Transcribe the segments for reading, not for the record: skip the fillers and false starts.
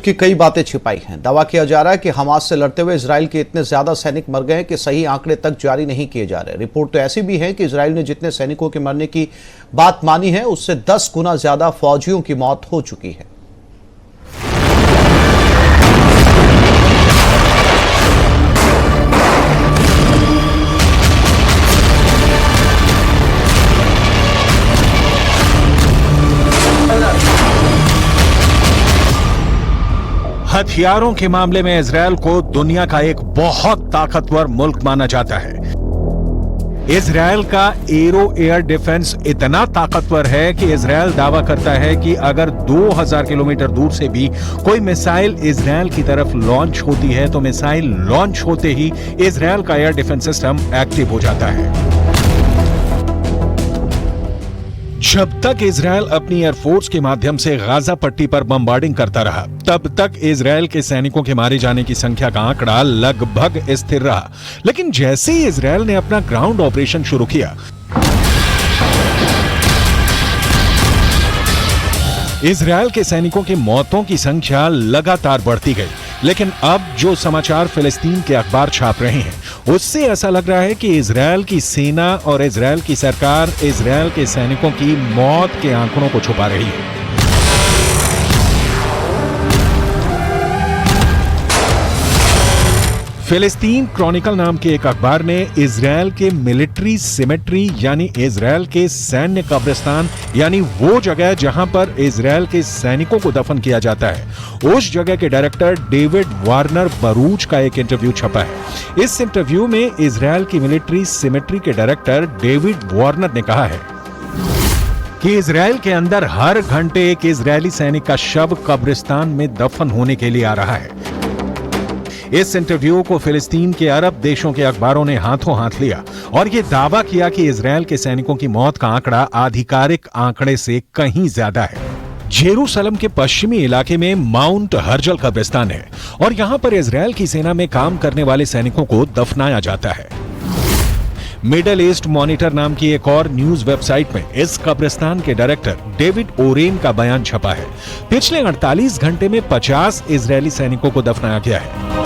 की कई बातें छिपाई हैं। दावा किया जा रहा है कि हमास से लड़ते हुए इजराइल के इतने ज्यादा सैनिक मर गए हैं कि सही आंकड़े तक जारी नहीं किए जा रहे। रिपोर्ट तो ऐसी भी है कि इजराइल ने जितने सैनिकों के मरने की बात मानी है उससे 10 गुना ज्यादा फौजियों की मौत हो चुकी है। हथियारों के मामले में इजरायल को दुनिया का एक बहुत ताकतवर मुल्क माना जाता है। इजरायल का एरो एयर डिफेंस इतना ताकतवर है कि इजरायल दावा करता है कि अगर 2000 किलोमीटर दूर से भी कोई मिसाइल इजरायल की तरफ लॉन्च होती है तो मिसाइल लॉन्च होते ही इजरायल का एयर डिफेंस सिस्टम एक्टिव हो जाता है। जब तक इजरायल अपनी एयरफोर्स के माध्यम से गाजा पट्टी पर बमबार्डिंग करता रहा, तब तक इजरायल के सैनिकों के मारे जाने की संख्या का आंकड़ा लगभग स्थिर रहा। लेकिन जैसे ही इजरायल ने अपना ग्राउंड ऑपरेशन शुरू किया, इजरायल के सैनिकों की मौतों की संख्या लगातार बढ़ती गई। लेकिन अब जो समाचार फिलिस्तीन के अखबार छाप रहे हैं उससे ऐसा लग रहा है कि इजरायल की सेना और इजरायल की सरकार इजरायल के सैनिकों की मौत के आंकड़ों को छुपा रही है। फिलिस्तीन क्रॉनिकल नाम के एक अखबार ने इजरायल के मिलिट्री सिमेट्री यानी इजरायल के सैन्य कब्रिस्तान यानी वो जगह जहां पर इजरायल के सैनिकों को दफन किया जाता है, उस जगह के डायरेक्टर डेविड वार्नर बरूच का एक इंटरव्यू छपा है। इस इंटरव्यू में इजरायल की मिलिट्री सिमेट्री के डायरेक्टर डेविड वार्नर ने कहा है कि इजरायल के अंदर हर घंटे एक इजरायली सैनिक का शव कब्रिस्तान में दफन होने के लिए आ रहा है। इस इंटरव्यू को फिलिस्तीन के अरब देशों के अखबारों ने हाथों हाथ लिया और यह दावा किया कि इजरायल के सैनिकों की मौत का आंकड़ा आधिकारिक आंकड़े से कहीं ज्यादा है। जेरूसलम के पश्चिमी इलाके में माउंट हर्जल कब्रिस्तान है और यहां पर इजरायल की सेना में काम करने वाले सैनिकों को दफनाया जाता है। मिडल ईस्ट मॉनिटर नाम की एक और न्यूज वेबसाइट में इस कब्रिस्तान के डायरेक्टर डेविड ओरेन का बयान छपा है। पिछले 48 घंटे में 50 इजरायली सैनिकों को दफनाया गया है।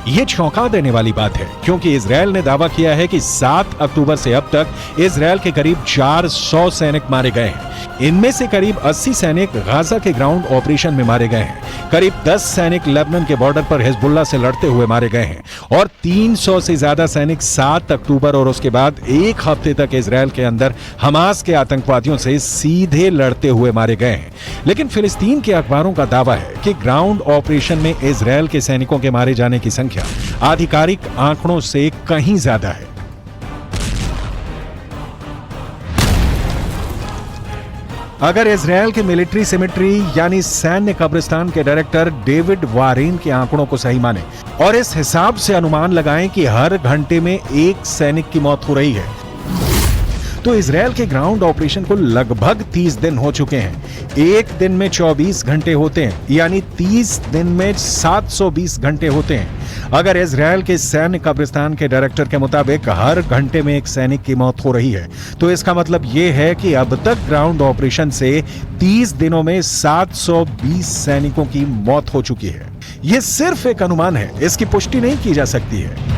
यह चौंका देने वाली बात है क्योंकि इजरायल ने दावा किया है कि 7 अक्टूबर से अब तक इजरायल के करीब 400 सैनिक मारे गए हैं। इनमें से करीब 80 सैनिक गाजा के ग्राउंड ऑपरेशन में मारे गए हैं। करीब 10 सैनिक लेबनान के बॉर्डर पर हिजबुल्लाह से लड़ते हुए मारे गए हैं और 300 से ज्यादा सैनिक 7 अक्टूबर और उसके बाद एक हफ्ते तक इजरायल के अंदर हमास के आतंकवादियों से सीधे लड़ते हुए मारे गए हैं। लेकिन फिलिस्तीन के अखबारों का दावा है कि ग्राउंड ऑपरेशन में इजरायल के सैनिकों के मारे जाने की संख्या आधिकारिक आंकड़ों से कहीं ज्यादा है। अगर इजरायल के मिलिट्री सिमेट्री यानी सैन्य कब्रिस्तान के डायरेक्टर डेविड वारेन के आंकड़ों को सही माने और इस हिसाब से अनुमान लगाएं कि हर घंटे में एक सैनिक की मौत हो रही है, तो इजरायल के ग्राउंड ऑपरेशन को लगभग 30 दिन हो चुके हैं। एक दिन में 24 घंटे होते हैं यानी 30 दिन में 720 घंटे होते हैं। अगर इजरायल के सैन्य कब्रिस्तान के डायरेक्टर के मुताबिक हर घंटे में एक सैनिक की मौत हो रही है, तो इसका मतलब यह है कि अब तक ग्राउंड ऑपरेशन से 30 दिनों में 720 सैनिकों की मौत हो चुकी है। यह सिर्फ एक अनुमान है, इसकी पुष्टि नहीं की जा सकती है।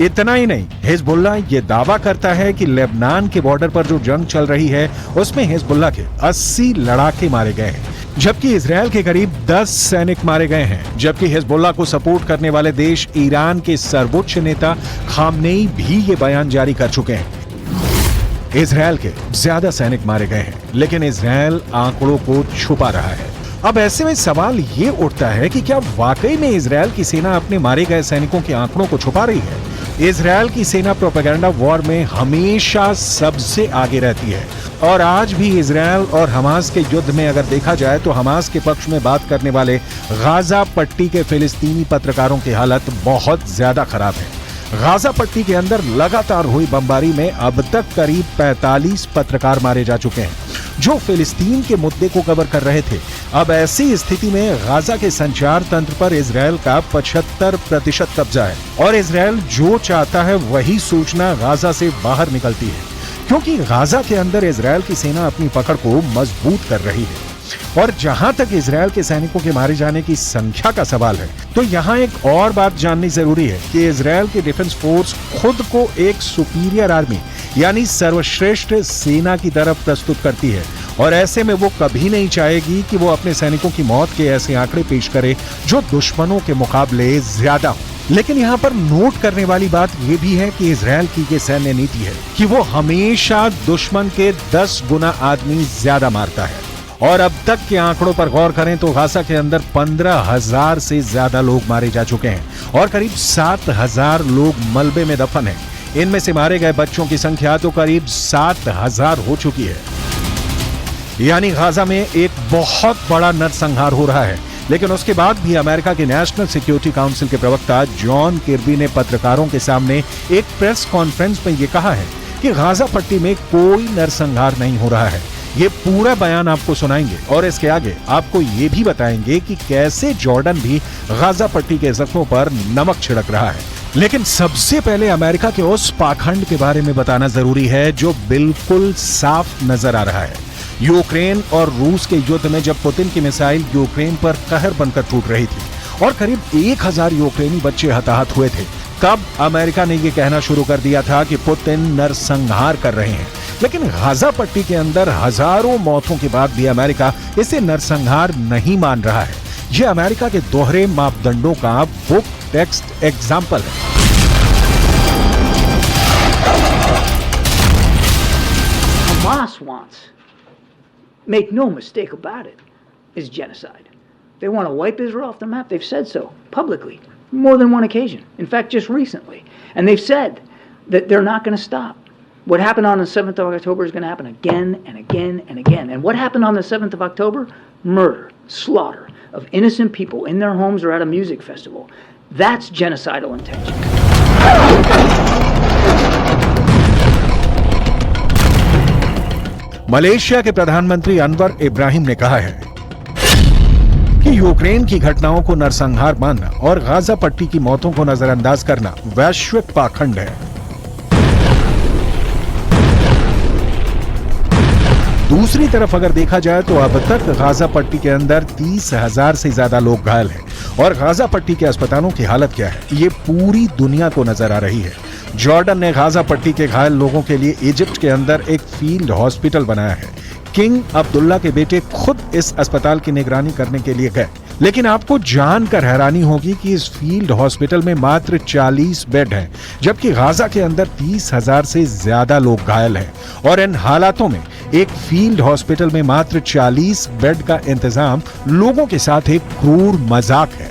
इतना ही नहीं, हिजबुल्लाह ये दावा करता है कि लेबनान के बॉर्डर पर जो जंग चल रही है उसमें हिजबुल्लाह के 80 लड़ाके मारे गए हैं, जबकि इजरायल के करीब 10 सैनिक मारे गए हैं। जबकि हिजबुल्लाह को सपोर्ट करने वाले देश ईरान के सर्वोच्च नेता खामनेई भी ये बयान जारी कर चुके हैं। इजरायल के ज्यादा सैनिक मारे गए हैं, लेकिन इजरायल आंकड़ों को छुपा रहा है। अब ऐसे में सवाल ये उठता है कि क्या वाकई में इजरायल की सेना अपने मारे गए सैनिकों के आंकड़ों को छुपा रही है? इजरायल की सेना प्रोपेगेंडा वॉर में हमेशा सबसे आगे रहती है और आज भी इजरायल और हमास के युद्ध में अगर देखा जाए तो हमास के पक्ष में बात करने वाले गाजा पट्टी के फिलिस्तीनी पत्रकारों की हालत बहुत ज्यादा खराब है। गाजा पट्टी के अंदर लगातार हुई बमबारी में अब तक करीब 45 पत्रकार मारे जा चुके हैं जो फिलिस्तीन के मुद्दे को कवर कर रहे थे। अब ऐसी स्थिति में गाजा के संचार तंत्र पर इजरायल का 75% कब्जा है और इजरायल जो चाहता है वही सूचना गाजा से बाहर निकलती है, क्योंकि गाजा के अंदर इजरायल की सेना अपनी पकड़ को मजबूत कर रही है। और जहां तक इजरायल के सैनिकों के मारे जाने की संख्या का सवाल है, तो यहाँ एक और बात जाननी जरूरी है कि इजरायल की डिफेंस फोर्स खुद को एक सुपीरियर आर्मी यानी सर्वश्रेष्ठ सेना की तरफ प्रस्तुत करती है, और ऐसे में वो कभी नहीं चाहेगी कि वो अपने सैनिकों की मौत के ऐसे आंकड़े पेश करे जो दुश्मनों के मुकाबले ज्यादा हो। लेकिन यहाँ पर नोट करने वाली बात यह भी है कि इजरायल की ये सैन्य नीति है कि वो हमेशा दुश्मन के 10 गुना आदमी ज्यादा मारता है। और अब तक के आंकड़ों पर गौर करें तो गाजा के अंदर 15,000 से ज्यादा लोग मारे जा चुके हैं और करीब 7,000 लोग मलबे में दफन हैं। इनमें से मारे गए बच्चों की संख्या तो करीब 7,000 हो चुकी है। यानी गाजा में एक बहुत बड़ा नरसंहार हो रहा है। लेकिन उसके बाद भी अमेरिका के नेशनल सिक्योरिटी काउंसिल के प्रवक्ता जॉन किर्बी ने पत्रकारों के सामने एक प्रेस कॉन्फ्रेंस में यह कहा है कि गाजा पट्टी में कोई नरसंहार नहीं हो रहा है। ये पूरा बयान आपको सुनाएंगे और इसके आगे आपको ये भी बताएंगे कि कैसे जॉर्डन भी गाजा पट्टी के जख्मों पर नमक छिड़क रहा है। लेकिन सबसे पहले अमेरिका के उस पाखंड के बारे में बताना जरूरी है जो बिल्कुल साफ नजर आ रहा है। यूक्रेन और रूस के युद्ध में जब पुतिन की मिसाइल यूक्रेन पर कहर बनकर टूट रही थी और करीब 1000 यूक्रेनी बच्चे हताहत हुए थे, तब अमेरिका ने यह कहना शुरू कर दिया था कि पुतिन नरसंहार कर रहे हैं। लेकिन गाजा पट्टी के अंदर हजारों मौतों के बाद भी अमेरिका इसे नरसंहार नहीं मान रहा है। यह अमेरिका के दोहरे मापदंडों का बुक टेक्स्ट एग्जाम्पल है। Hamas wants, make no mistake about it, is genocide. They want to wipe Israel off the map. They've said so publicly, more than one occasion. In fact, just recently. And they've said that they're not going to stop. What happened on the 7th of October is going to happen again and again and again. And what happened on the 7th of October? Murder, slaughter of innocent people in their homes or at a music festival. That's genocidal intention. Malaysia के प्रधानमंत्री अनवर इब्राहिम ने कहा है कि Ukraine की घटनाओं को नरसंहार मानना और गाजा पट्टी की मौतों को नजरअंदाज करना वैश्विक पाखंड है। दूसरी तरफ अगर देखा जाए तो अब तक गाजा पट्टी के अंदर 30,000 से ज्यादा लोग घायल हैं और गाजा पट्टी के अस्पतालों की हालत क्या है, ये पूरी दुनिया को नजर आ रही है। जॉर्डन ने गाजा पट्टी के घायल लोगों के लिए इजिप्ट के अंदर एक फील्ड हॉस्पिटल बनाया है। किंग अब्दुल्ला के बेटे खुद इस अस्पताल की निगरानी करने के लिए गए। लेकिन आपको जानकर हैरानी होगी कि इस फील्ड हॉस्पिटल में मात्र 40 बेड हैं, जबकि गाजा के अंदर 30,000 से ज्यादा लोग घायल हैं। और इन हालातों में एक फील्ड हॉस्पिटल में मात्र 40 बेड का इंतजाम लोगों के साथ एक क्रूर मजाक है।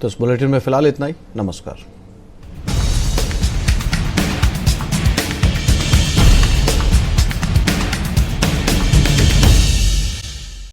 तो इस बुलेटिन में फिलहाल इतना ही। नमस्कार।